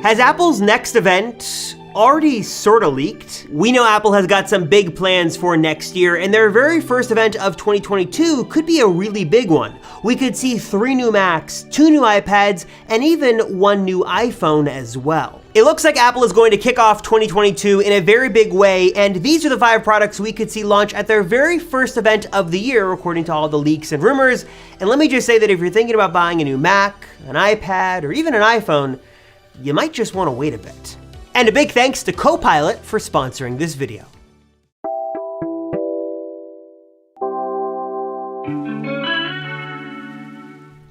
Has Apple's next event already sorta leaked? We know Apple has got some big plans for next year, and their very first event of 2022 could be a really big one. We could see 3 new Macs, 2 new iPads, and even 1 new iPhone as well. It looks like Apple is going to kick off 2022 in a very big way, and these are the 5 products we could see launch at their very first event of the year, according to all the leaks and rumors. And let me just say that if you're thinking about buying a new Mac, an iPad, or even an iPhone, you might just want to wait a bit. And a big thanks to Copilot for sponsoring this video.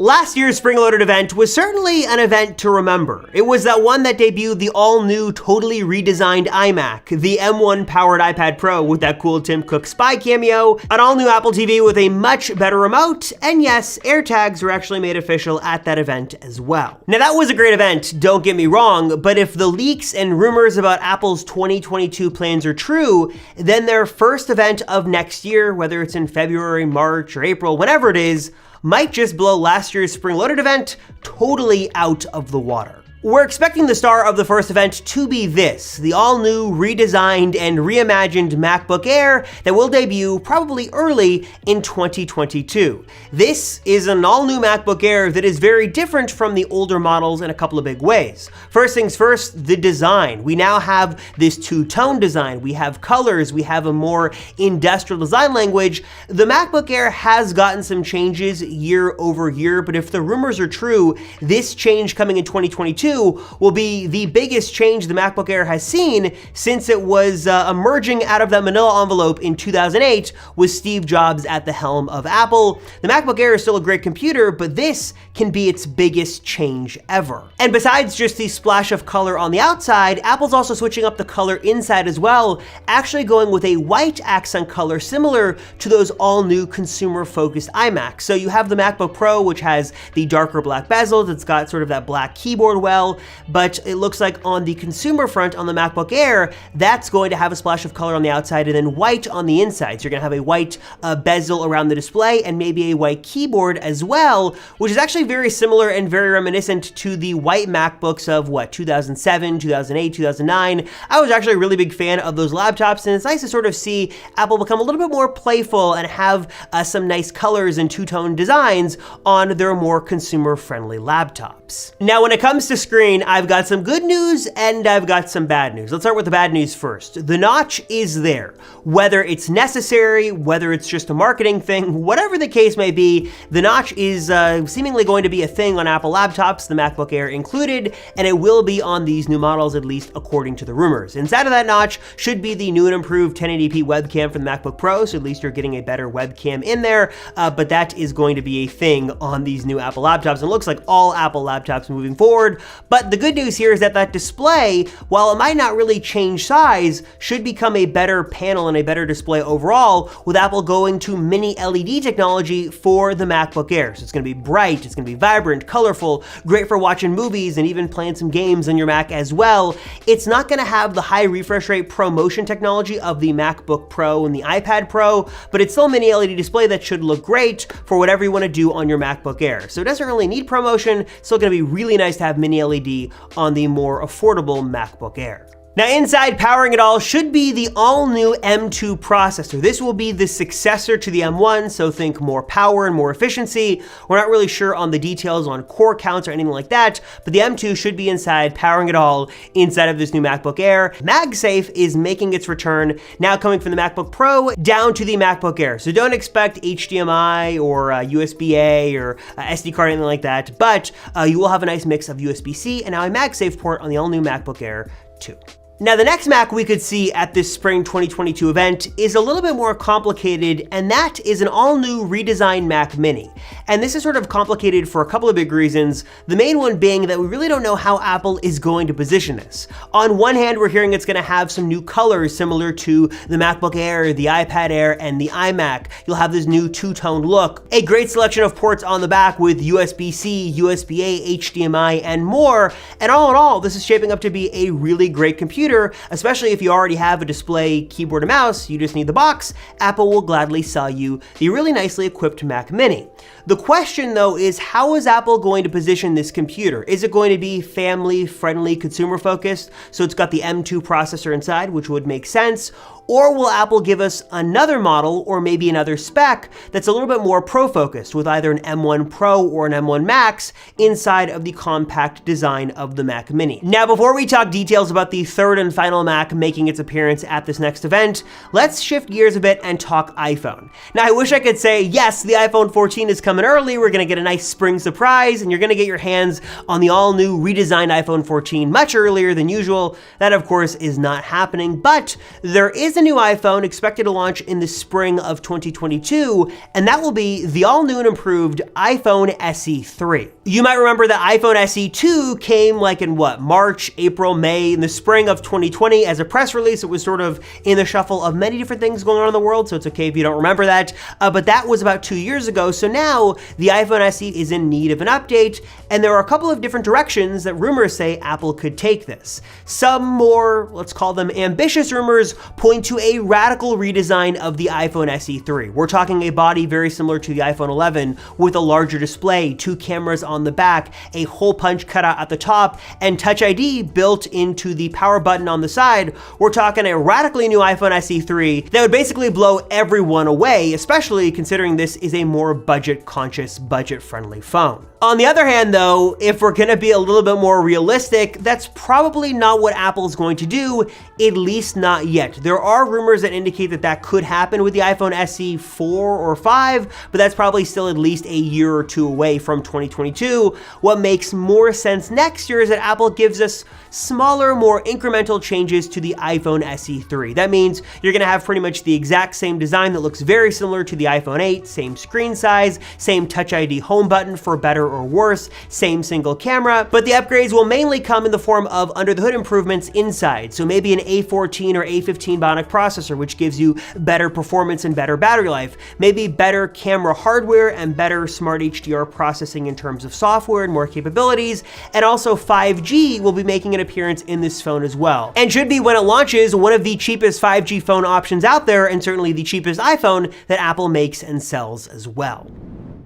Last year's Spring Loaded event was certainly an event to remember. It was that one that debuted the all-new, totally redesigned iMac, the M1 powered iPad Pro with that cool Tim Cook spy cameo, an all-new Apple TV with a much better remote, and yes, AirTags were actually made official at that event as well. Now that was a great event, don't get me wrong, but if the leaks and rumors about Apple's 2022 plans are true, then their first event of next year, whether it's in February, March, or April, whenever it is, might just blow last year's Spring Loaded event totally out of the water. We're expecting the star of the first event to be this, the all-new, redesigned, and reimagined MacBook Air that will debut probably early in 2022. This is an all-new MacBook Air that is very different from the older models in a couple of big ways. First things first, the design. We now have this two-tone design, we have colors, we have a more industrial design language. The MacBook Air has gotten some changes year over year, but if the rumors are true, this change coming in 2022 will be the biggest change the MacBook Air has seen since it was emerging out of that manila envelope in 2008 with Steve Jobs at the helm of Apple. The MacBook Air is still a great computer, but this can be its biggest change ever. And besides just the splash of color on the outside, Apple's also switching up the color inside as well, actually going with a white accent color similar to those all-new consumer-focused iMacs. So you have the MacBook Pro, which has the darker black bezels, it's got sort of that black keyboard well, but it looks like on the consumer front on the MacBook Air, that's going to have a splash of color on the outside and then white on the inside. So you're gonna have a white bezel around the display and maybe a white keyboard as well, which is actually very similar and very reminiscent to the white MacBooks of 2007, 2008, 2009. I was actually a really big fan of those laptops, and it's nice to sort of see Apple become a little bit more playful and have some nice colors and two-tone designs on their more consumer-friendly laptops. Now, when it comes to screen, I've got some good news and I've got some bad news. Let's start with the bad news first. The notch is there. Whether it's necessary, whether it's just a marketing thing, whatever the case may be, the notch is seemingly going to be a thing on Apple laptops, the MacBook Air included, and it will be on these new models, at least according to the rumors. Inside of that notch should be the new and improved 1080p webcam for the MacBook Pro, so at least you're getting a better webcam in there, but that is going to be a thing on these new Apple laptops, and it looks like all Apple laptops moving forward. But the good news here is that that display, while it might not really change size, should become a better panel and a better display overall, with Apple going to mini LED technology for the MacBook Air. So it's gonna be bright, it's gonna be vibrant, colorful, great for watching movies and even playing some games on your Mac as well. It's not gonna have the high refresh rate ProMotion technology of the MacBook Pro and the iPad Pro, but it's still a mini LED display that should look great for whatever you wanna do on your MacBook Air. So it doesn't really need ProMotion, still gonna be really nice to have mini LED on the more affordable MacBook Air. Now inside, powering it all should be the all-new M2 processor. This will be the successor to the M1, so think more power and more efficiency. We're not really sure on the details on core counts or anything like that, but the M2 should be inside, powering it all inside of this new MacBook Air. MagSafe is making its return, now coming from the MacBook Pro down to the MacBook Air. So don't expect HDMI or USB-A or SD card or anything like that, but you will have a nice mix of USB-C and now a MagSafe port on the all-new MacBook Air too. Now the next Mac we could see at this spring 2022 event is a little bit more complicated, and that is an all-new redesigned Mac Mini. And this is sort of complicated for a couple of big reasons, the main one being that we really don't know how Apple is going to position this. On one hand, we're hearing it's gonna have some new colors similar to the MacBook Air, the iPad Air, and the iMac. You'll have this new two-tone look, a great selection of ports on the back with USB-C, USB-A, HDMI, and more. And all in all, this is shaping up to be a really great computer computer, especially if you already have a display, keyboard, and mouse, you just need the box, Apple will gladly sell you the really nicely equipped Mac Mini. The question though is, how is Apple going to position this computer? Is it going to be family-friendly, consumer-focused, so it's got the M2 processor inside, which would make sense? Or will Apple give us another model or maybe another spec that's a little bit more pro-focused with either an M1 Pro or an M1 Max inside of the compact design of the Mac Mini? Now, before we talk details about the third and final Mac making its appearance at this next event, let's shift gears a bit and talk iPhone. Now, I wish I could say, yes, the iPhone 14 is coming early, we're gonna get a nice spring surprise, and you're gonna get your hands on the all-new redesigned iPhone 14 much earlier than usual. That, of course, is not happening, but there is a new iPhone expected to launch in the spring of 2022, and that will be the all-new and improved iPhone SE 3. You might remember that iPhone SE 2 came like in March, April, May, in the spring of 2020 as a press release. It was sort of in the shuffle of many different things going on in the world, so it's okay if you don't remember that, but that was about 2 years ago. So now the iPhone SE is in need of an update, and there are a couple of different directions that rumors say Apple could take this. Some more, let's call them ambitious rumors, point to a radical redesign of the iPhone SE 3. We're talking a body very similar to the iPhone 11 with a larger display, 2 cameras on the back, a hole punch cutout at the top, and Touch ID built into the power button on the side. We're talking a radically new iPhone SE 3 that would basically blow everyone away, especially considering this is a more budget-conscious, budget-friendly phone. On the other hand though, if we're gonna be a little bit more realistic, that's probably not what Apple's going to do, at least not yet. There are rumors that indicate that that could happen with the iPhone SE 4 or 5, but that's probably still at least a year or two away from 2022. What makes more sense next year is that Apple gives us smaller, more incremental changes to the iPhone SE 3. That means you're gonna have pretty much the exact same design that looks very similar to the iPhone 8, same screen size, same Touch ID home button for better or worse, same single camera, but the upgrades will mainly come in the form of under-the-hood improvements inside. So maybe an A14 or A15 Bionic processor, which gives you better performance and better battery life, maybe better camera hardware and better smart HDR processing in terms of software and more capabilities, and also 5G will be making an appearance in this phone as well. And should be, when it launches, one of the cheapest 5G phone options out there, and certainly the cheapest iPhone that Apple makes and sells as well.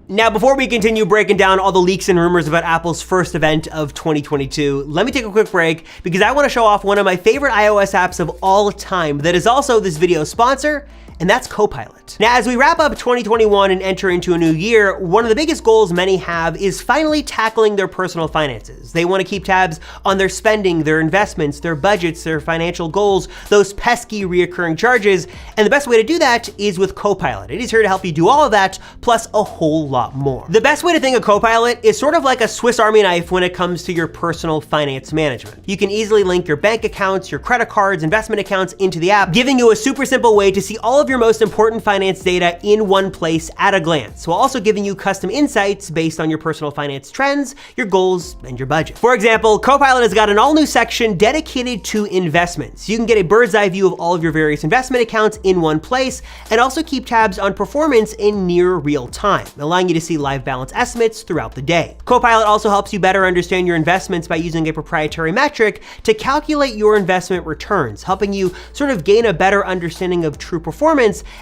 Now, before we continue breaking down all the leaks and rumors about Apple's first event of 2022, let me take a quick break because I want to show off one of my favorite iOS apps of all time that is also this video's sponsor, and that's Copilot. Now, as we wrap up 2021 and enter into a new year, one of the biggest goals many have is finally tackling their personal finances. They want to keep tabs on their spending, their investments, their budgets, their financial goals, those pesky reoccurring charges, and the best way to do that is with Copilot. It is here to help you do all of that, plus a whole lot more. The best way to think of Copilot is sort of like a Swiss Army knife when it comes to your personal finance management. You can easily link your bank accounts, your credit cards, investment accounts into the app, giving you a super simple way to see all of your most important finance data in one place at a glance, while also giving you custom insights based on your personal finance trends, your goals, and your budget. For example, Copilot has got an all-new section dedicated to investments. You can get a bird's eye view of all of your various investment accounts in one place, and also keep tabs on performance in near real time, allowing you to see live balance estimates throughout the day. Copilot also helps you better understand your investments by using a proprietary metric to calculate your investment returns, helping you sort of gain a better understanding of true performance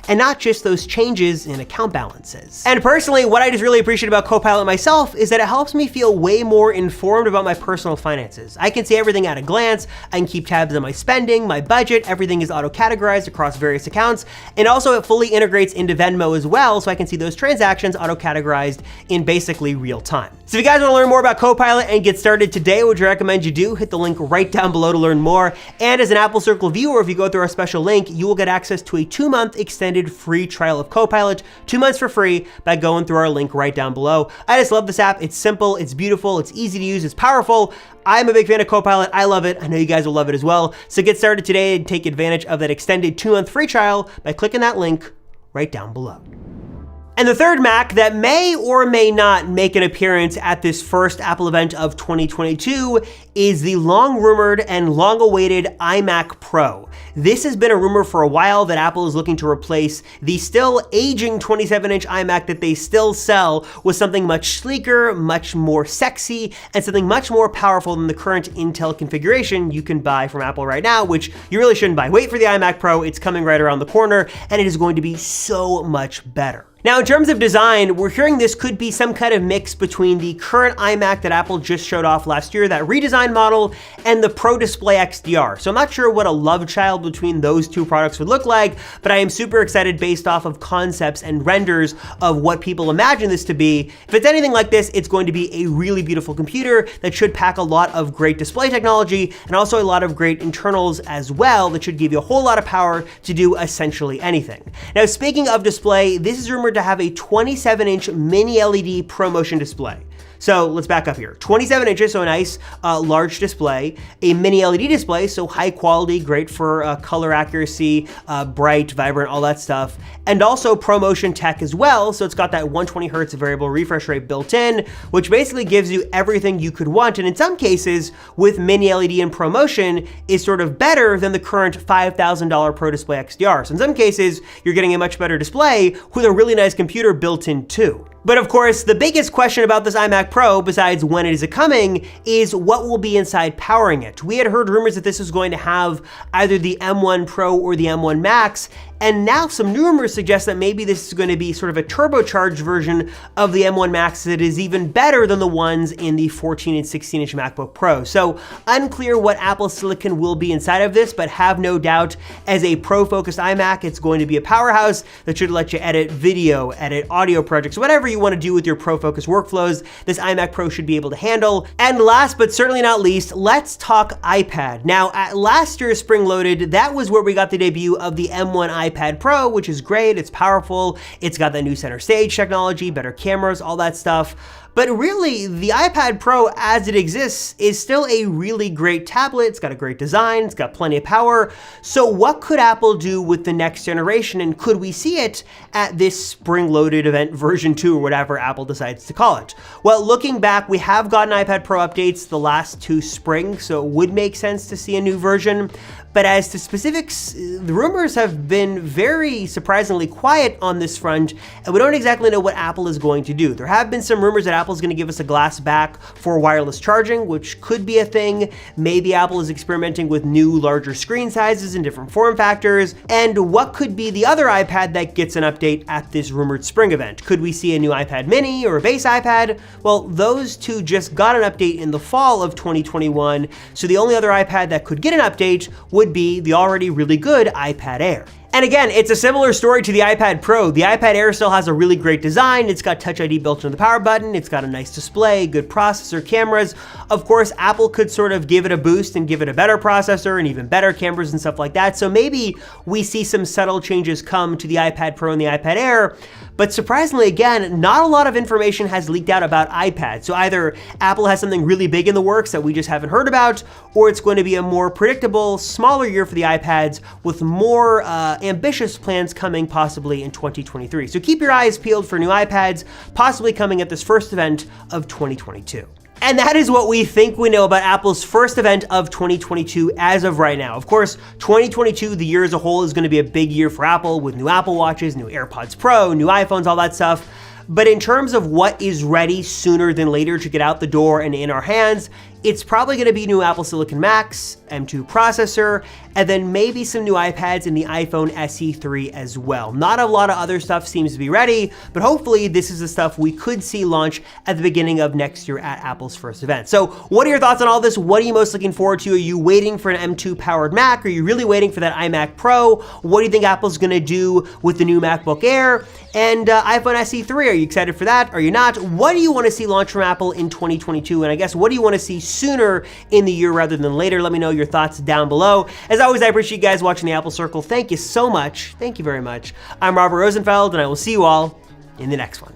and not just those changes in account balances. And personally, what I just really appreciate about Copilot myself is that it helps me feel way more informed about my personal finances. I can see everything at a glance, I can keep tabs on my spending, my budget, everything is auto-categorized across various accounts, and also it fully integrates into Venmo as well, so I can see those transactions auto-categorized in basically real time. So if you guys want to learn more about Copilot and get started today, which I recommend you do, hit the link right down below to learn more. And as an Apple Circle viewer, if you go through our special link, you will get access to a 2-month extended free trial of Copilot, 2 months for free by going through our link right down below. I just love this app. It's simple, it's beautiful, it's easy to use, it's powerful. I'm a big fan of Copilot. I love it. I know you guys will love it as well. So get started today and take advantage of that extended 2-month free trial by clicking that link right down below. And the third Mac that may or may not make an appearance at this first Apple event of 2022 is the long-rumored and long-awaited iMac Pro. This has been a rumor for a while that Apple is looking to replace the still aging 27-inch iMac that they still sell with something much sleeker, much more sexy, and something much more powerful than the current Intel configuration you can buy from Apple right now, which you really shouldn't buy. Wait for the iMac Pro, it's coming right around the corner, and it is going to be so much better. Now, in terms of design, we're hearing this could be some kind of mix between the current iMac that Apple just showed off last year, that redesigned model, and the Pro Display XDR. So I'm not sure what a love child between those two products would look like, but I am super excited based off of concepts and renders of what people imagine this to be. If it's anything like this, it's going to be a really beautiful computer that should pack a lot of great display technology and also a lot of great internals as well that should give you a whole lot of power to do essentially anything. Now, speaking of display, this is rumored to have a 27-inch mini LED ProMotion display. So let's back up here. 27 inches, so a nice large display, a mini LED display, so high quality, great for color accuracy, bright, vibrant, all that stuff. And also ProMotion tech as well, so it's got that 120 hertz variable refresh rate built in, which basically gives you everything you could want. And in some cases, with mini LED and ProMotion, is sort of better than the current $5,000 Pro Display XDR. So in some cases, you're getting a much better display with a really nice computer built in too. But of course, the biggest question about this iMac Pro, besides when it is coming, is what will be inside powering it. We had heard rumors that this was going to have either the M1 Pro or the M1 Max, and now some new rumors suggest that maybe this is going to be sort of a turbocharged version of the M1 Max that is even better than the ones in the 14 and 16-inch MacBook Pro. So unclear what Apple Silicon will be inside of this, but have no doubt as a pro-focused iMac, it's going to be a powerhouse that should let you edit video, edit audio projects, whatever you want to do with your pro-focused workflows, this iMac Pro should be able to handle. And last but certainly not least, let's talk iPad. Now, at last year's Spring Loaded, that was where we got the debut of the M1 iPad Pro, which is great, it's powerful, it's got that new center stage technology, better cameras, all that stuff. But really, the iPad Pro as it exists is still a really great tablet. It's got a great design, it's got plenty of power. So what could Apple do with the next generation, and could we see it at this spring-loaded event version 2 or whatever Apple decides to call it? Well, looking back, we have gotten iPad Pro updates the last 2 springs, so it would make sense to see a new version. But as to specifics, the rumors have been very surprisingly quiet on this front, and we don't exactly know what Apple is going to do. There have been some rumors that Apple's going to give us a glass back for wireless charging, which could be a thing. Maybe Apple is experimenting with new, larger screen sizes and different form factors. And what could be the other iPad that gets an update at this rumored spring event? Could we see a new iPad mini or a base iPad? Well, those two just got an update in the fall of 2021, so the only other iPad that could get an update would be the already really good iPad Air. And again, it's a similar story to the iPad Pro. The iPad Air still has a really great design. It's got Touch ID built into the power button. It's got a nice display, good processor, cameras. Of course, Apple could sort of give it a boost and give it a better processor and even better cameras and stuff like that. So maybe we see some subtle changes come to the iPad Pro and the iPad Air. But surprisingly, again, not a lot of information has leaked out about iPad. So either Apple has something really big in the works that we just haven't heard about, or it's going to be a more predictable, smaller year for the iPads with more ambitious plans coming possibly in 2023. So keep your eyes peeled for new iPads, possibly coming at this first event of 2022. And that is what we think we know about Apple's first event of 2022 as of right now. Of course, 2022, the year as a whole, is going to be a big year for Apple with new Apple Watches, new AirPods Pro, new iPhones, all that stuff. But in terms of what is ready sooner than later to get out the door and in our hands, it's probably going to be new Apple Silicon Macs, M2 processor, and then maybe some new iPads and the iPhone SE 3 as well. Not a lot of other stuff seems to be ready, but hopefully this is the stuff we could see launch at the beginning of next year at Apple's first event. So what are your thoughts on all this? What are you most looking forward to? Are you waiting for an M2 powered Mac? Are you really waiting for that iMac Pro? What do you think Apple's going to do with the new MacBook Air and iPhone SE 3? Are you excited for that? Are you not? What do you want to see launch from Apple in 2022? And I guess what do you want to see sooner in the year rather than later? Let me know your thoughts down below. As always, I appreciate you guys watching the Apple Circle. Thank you so much. Thank you very much. I'm Robert Rosenfeld, and I will see you all in the next one.